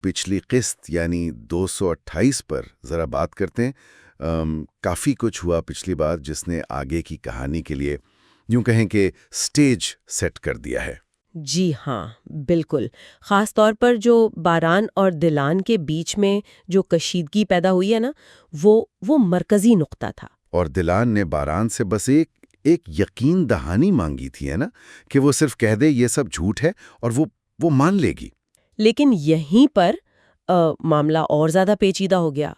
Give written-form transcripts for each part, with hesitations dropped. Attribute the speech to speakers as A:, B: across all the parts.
A: پچھلی قسط یعنی 228 پر ذرا بات کرتے ہیں۔ کافی کچھ ہوا پچھلی بار جس نے آگے کی کہانی کے لیے یوں کہیں کہ سٹیج سیٹ کر دیا ہے۔
B: جی ہاں، بالکل۔ خاص طور پر جو باران اور دلان کے بیچ میں جو کشیدگی پیدا ہوئی ہے نا، وہ مرکزی نقطہ تھا۔
A: اور دلان نے باران سے بس ایک یقین دہانی مانگی تھی، ہے نا، کہ وہ صرف کہہ دے یہ سب جھوٹ ہے اور وہ مان لے گی۔
B: لیکن یہیں پر معاملہ اور زیادہ پیچیدہ ہو گیا۔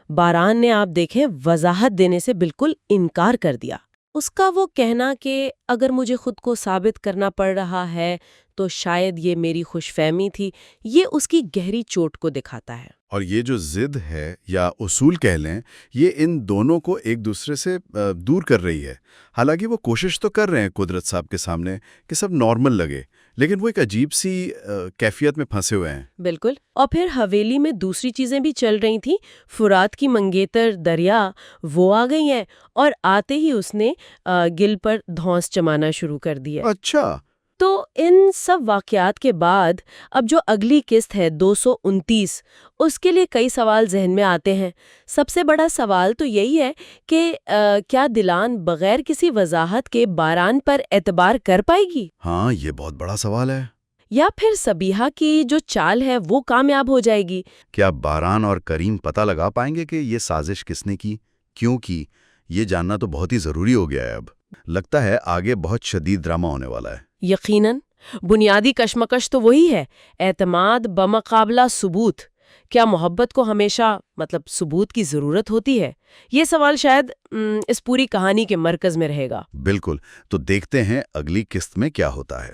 B: باران نے آپ دیکھیں وضاحت دینے سے بالکل انکار کر دیا۔ اس کا وہ کہنا کہ اگر مجھے خود کو ثابت کرنا پڑ رہا ہے تو شاید یہ میری خوش فہمی تھی، یہ اس کی گہری چوٹ کو دکھاتا ہے۔
A: اور یہ جو ضد ہے یا اصول کہہ لیں، یہ ان دونوں کو ایک دوسرے سے دور کر رہی ہے۔ حالانکہ وہ کوشش تو کر رہے ہیں قدرت صاحب کے سامنے کہ سب نارمل لگے، لیکن وہ ایک عجیب سی کیفیت میں پھنسے ہوئے ہیں۔
B: بالکل۔ اور پھر حویلی میں دوسری چیزیں بھی چل رہی تھیں۔ فرات کی منگیتر دریا وہ آ گئی ہیں اور آتے ہی اس نے گل پر دھونس چمانا شروع کر دیا۔
A: اچھا۔
B: تو ان سب واقعات کے بعد اب جو اگلی قسط ہے 229، اس کے لیے کئی سوال ذہن میں آتے ہیں۔ سب سے بڑا سوال تو یہی ہے کہ کیا دلان بغیر کسی وضاحت کے باران پر اعتبار کر پائے گی؟
A: ہاں، یہ بہت بڑا سوال ہے۔
B: یا پھر صبیحہ کی جو چال ہے وہ کامیاب ہو جائے گی؟
A: کیا باران اور کریم پتہ لگا پائیں گے کہ یہ سازش کس نے کی، کیوں کی؟ یہ جاننا تو بہت ہی ضروری ہو گیا ہے اب۔ لگتا ہے آگے بہت شدید ڈرامہ ہونے والا ہے۔
B: یقیناً۔ بنیادی کشمکش تو وہی ہے، اعتماد بمقابلہ ثبوت۔ کیا محبت کو ہمیشہ ثبوت کی ضرورت ہوتی ہے؟ یہ سوال شاید اس پوری کہانی کے مرکز میں رہے گا۔
A: بالکل۔ تو دیکھتے ہیں اگلی قسط میں کیا ہوتا ہے۔